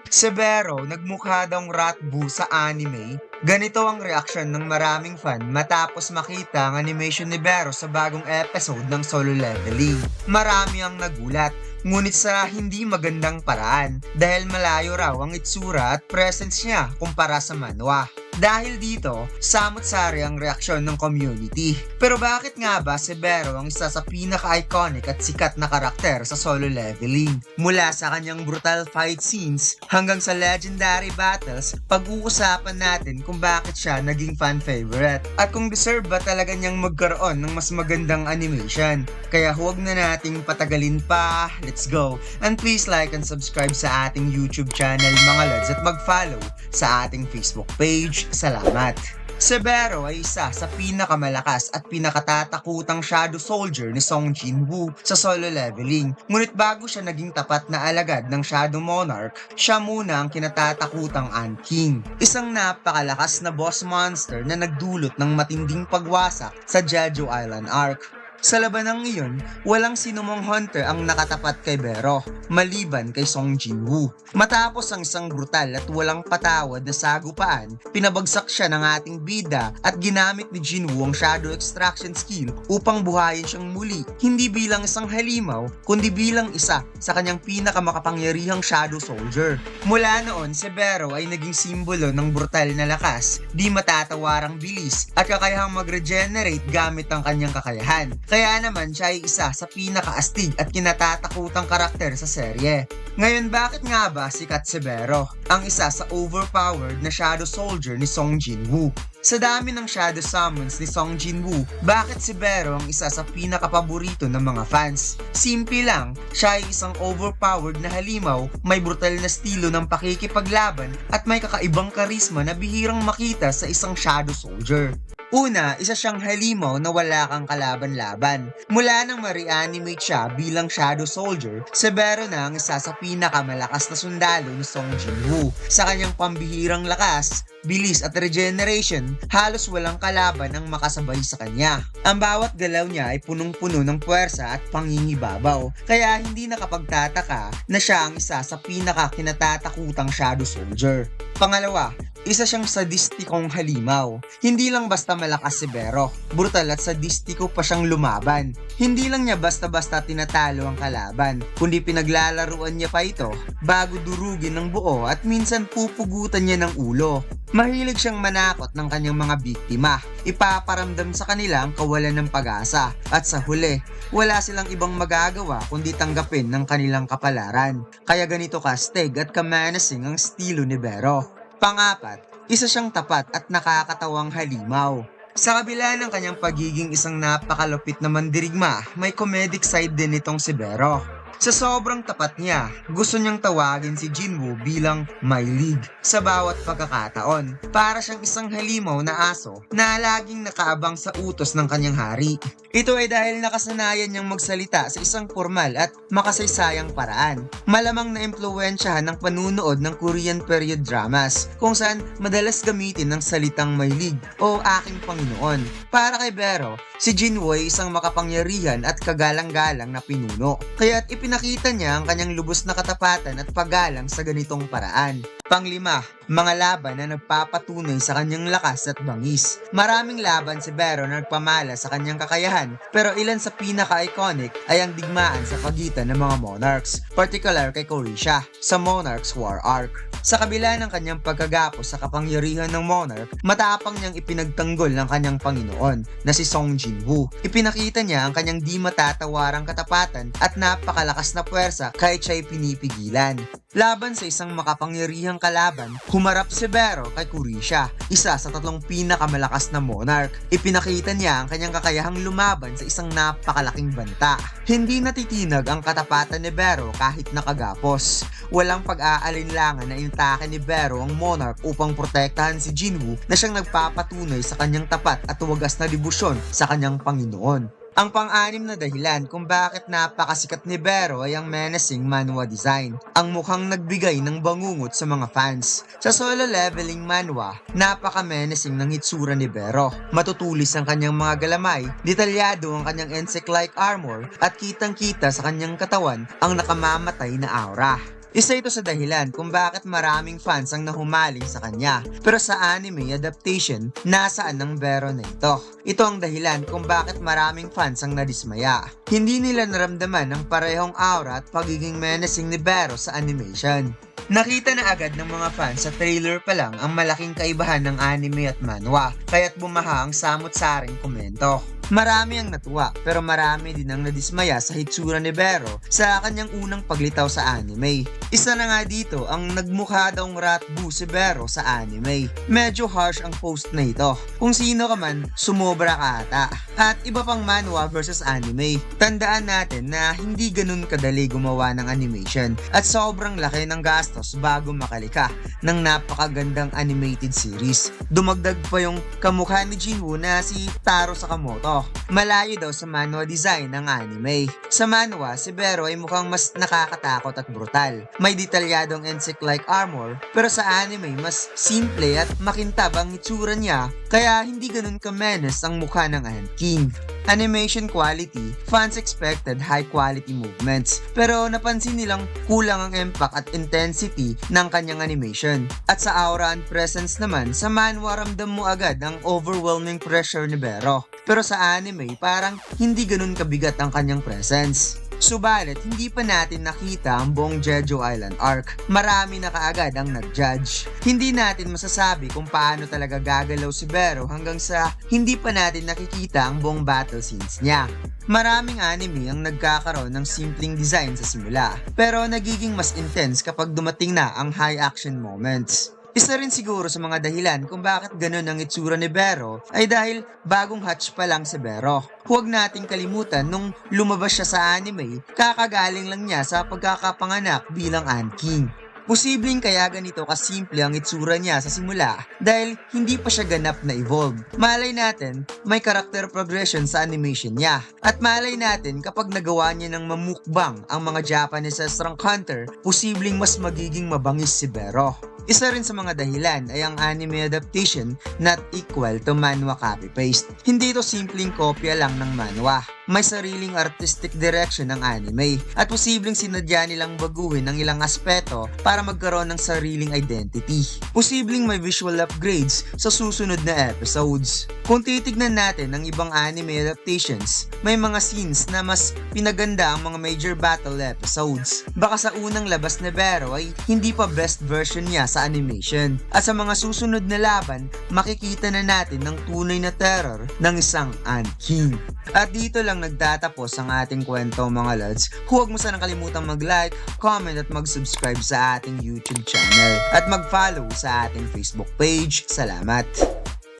Severo, nagmukha daw Ratbu sa anime. Ganito ang reaksyon ng maraming fan matapos makita ang animation ni Vero sa bagong episode ng Solo Leveling. Marami ang nagulat, ngunit sa hindi magandang paraan dahil malayo raw ang itsura at presence niya kumpara sa manhwa. Dahil dito, samot-sari ang reaksyon ng community. Pero bakit nga ba si Vero ang isa sa pinaka-iconic at sikat na karakter sa Solo Leveling? Mula sa kanyang brutal fight scenes hanggang sa legendary battles, pag-uusapan natin kung bakit siya naging fan favorite at kung deserve ba talaga niyang magkaroon ng mas magandang animation. Kaya huwag na nating patagalin pa, let's go! And please like and subscribe sa ating YouTube channel mga lods at mag-follow sa ating Facebook page. Salamat! Severo ay isa sa pinakamalakas at pinakatatakutang shadow soldier ni Song Jinwoo sa Solo Leveling. Ngunit bago siya naging tapat na alagad ng Shadow Monarch, siya muna ang kinatatakutang Ant King. Isang napakalakas na boss monster na nagdulot ng matinding pagwasak sa Jeju Island Arc. Sa labanang iyon, walang sinumang hunter ang nakatapat kay Vero, maliban kay Song Jinwoo. Matapos ang isang brutal at walang patawad na sagupaan, pinabagsak siya ng ating bida at ginamit ni Jinwoo ang Shadow Extraction skill upang buhayin siyang muli, hindi bilang isang halimaw, kundi bilang isa sa kanyang pinakamakapangyarihang Shadow Soldier. Mula noon, si Vero ay naging simbolo ng brutal na lakas, di matatawarang bilis, at kakayahang mag-regenerate gamit ang kanyang kakayahan. Kaya naman siya ay isa sa pinakaastig at kinatatakutang karakter sa serye. Ngayon, bakit nga ba sikat si Vero, ang isa sa overpowered na Shadow Soldier ni Song Jinwoo? Sa dami ng Shadow Summons ni Song Jinwoo, bakit si Vero ang isa sa pinakapaborito ng mga fans? Simple lang, siya ay isang overpowered na halimaw, may brutal na estilo ng pakikipaglaban at may kakaibang karisma na bihirang makita sa isang Shadow Soldier. Una, isa siyang halimaw na wala kang kalaban-laban. Mula nang ma-reanimate siya bilang Shadow Soldier, si Vero na ang isa sa pinakamalakas na sundalo ni Song Jinwoo. Sa kanyang pambihirang lakas, bilis at regeneration, halos walang kalaban ang makasabay sa kanya. Ang bawat galaw niya ay punong-puno ng puwersa at pangingibabaw, kaya hindi nakapagtataka na siya ang isa sa pinaka-kinatatakutang Shadow Soldier. Pangalawa, isa siyang sadistikong halimaw. Hindi lang basta malakas si Vero, brutal at sadistiko pa siyang lumaban. Hindi lang niya basta-basta tinatalo ang kalaban, kundi pinaglalaruan niya pa ito bago durugin ng buo at minsan pupugutan niya ng ulo. Mahilig siyang manakot ng kanyang mga biktima, ipaparamdam sa kanila ang kawalan ng pag-asa, at sa huli, wala silang ibang magagawa kundi tanggapin ng kanilang kapalaran. Kaya ganito kastig at kamanasing ang estilo ni Vero. Pangapat, isa siyang tapat at nakakatawang halimaw. Sa kabila ng kanyang pagiging isang napakalupit na mandirigma, may comedic side din itong si Vero. Sa sobrang tapat niya, gusto niyang tawagin si Jinwoo bilang My League sa bawat pagkakataon. Para siyang isang halimaw na aso na laging nakaabang sa utos ng kanyang hari. Ito ay dahil nakasanayan niyang magsalita sa isang formal at makasaysayang paraan. Malamang na impluwensyahan ng panunood ng Korean period dramas kung saan madalas gamitin ng salitang My League o aking Panginoon. Para kay Vero, si Jinwoo ay isang makapangyarihan at kagalang-galang na pinuno. Kaya't ipinakita niya ang kanyang lubos na katapatan at paggalang sa ganitong paraan. Panglima, mga laban na nagpapatunay sa kanyang lakas at bangis. Maraming laban si Vero na nagpamala sa kanyang kakayahan, pero ilan sa pinaka-iconic ay ang digmaan sa pagitan ng mga monarchs, particular kay Korisha sa Monarch's War Arc. Sa kabila ng kanyang pagkagapos sa kapangyarihan ng monarch, matapang niyang ipinagtanggol ng kanyang Panginoon na si Song Jinwoo. Ipinakita niya ang kanyang di matatawarang katapatan at napakalakas na puwersa kahit siya'y pinipigilan. Laban sa isang makapangyarihang kalaban, humarap si Vero kay Korisha, isa sa tatlong pinakamalakas na monarch. Ipinakita niya ang kanyang kakayahang lumaban sa isang napakalaking banta. Hindi natitinag ang katapatan ni Vero kahit nakagapos. Walang pag-aalinlangan na inatake ni Vero ang monarch upang protektahan si Jinwoo na siyang nagpapatunay sa kanyang tapat at wagas na debosyon sa kanyang Panginoon. Ang pang-anim na dahilan kung bakit napakasikat ni Vero ay ang menacing manhwa design, ang mukhang nagbigay ng bangungot sa mga fans. Sa Solo Leveling manhwa, napaka-menacing ng hitsura ni Vero. Matutulis ang kanyang mga galamay, detalyado ang kanyang insect-like armor, at kitang-kita sa kanyang katawan ang nakamamatay na aura. Isa ito sa dahilan kung bakit maraming fans ang nahumaling sa kanya. Pero sa anime adaptation, nasaan ang Bero na ito? Ito ang dahilan kung bakit maraming fans ang nadismaya. Hindi nila naramdaman ang parehong aura at pagiging menacing ni Bero sa animation. Nakita na agad ng mga fans sa trailer pa lang ang malaking kaibahan ng anime at manhwa, kaya't bumaha ang samot-saring komento. Marami ang natuwa, pero marami din ang nadismaya sa hitsura ni Bero sa kanyang unang paglitaw sa anime. Isa na nga dito ang nagmukha daw rat boo si Bero sa anime. Medyo harsh ang post na ito. Kung sino ka man, sumobra ka ata. At iba pang manhwa versus anime. Tandaan natin na hindi ganun kadali gumawa ng animation at sobrang laki ng gastos bago makalika ng napakagandang animated series. Dumagdag pa yung kamukha ni Jinwoo na si Taro Sakamoto. Malayo daw sa manhwa design ng anime. Sa manhwa, si Bero ay mukhang mas nakakatakot at brutal. May detalyadong insect-like armor, pero sa anime mas simple at makintab ang itsura niya, kaya hindi ganun ka-menace ang mukha ng Ant King. Animation quality, fans expected high quality movements, pero napansin nilang kulang ang impact at intensity ng kanyang animation. At sa aura and presence naman, sa manhwa ramdam mo agad ang overwhelming pressure ni Bero. Pero sa anime, parang hindi ganun kabigat ang kanyang presence. Subalit, hindi pa natin nakita ang buong Jeju Island arc. Marami na kaagad ang nag-judge. Hindi natin masasabi kung paano talaga gagalaw si Bero hanggang sa hindi pa natin nakikita ang buong battle scenes niya. Maraming anime ang nagkakaroon ng simpleng design sa simula, pero nagiging mas intense kapag dumating na ang high action moments. Isa rin siguro sa mga dahilan kung bakit ganun ang itsura ni Bero ay dahil bagong hatch pa lang si Bero. Huwag nating kalimutan nung lumabas siya sa anime, kakagaling lang niya sa pagkakapanganak bilang Ant King. Posibleng kaya ganito kasimple ang itsura niya sa simula dahil hindi pa siya ganap na evolve. Malay natin, may character progression sa animation niya. At malay natin kapag nagawa niya ng mamukbang ang mga Japanese restaurant hunter, posibleng mas magiging mabangis si Bero. Isa rin sa mga dahilan ay ang anime adaptation not equal to manhwa copy-paste. Hindi ito simpleng kopya lang ng manhwa. May sariling artistic direction ng anime at posibleng sinadya nilang baguhin ang ilang aspeto para magkaroon ng sariling identity. Posibleng may visual upgrades sa susunod na episodes. Kung titignan natin ang ibang anime adaptations, may mga scenes na mas pinaganda ang mga major battle episodes. Baka sa unang labas na Bero ay hindi pa best version niya sa animation. At sa mga susunod na laban, makikita na natin ang tunay na terror ng isang Ant King. At dito lang nagtatapos ang ating kwento mga lods. Huwag mo sanang kalimutang mag-like, comment at mag-subscribe sa ating YouTube channel at mag-follow sa ating Facebook page. Salamat!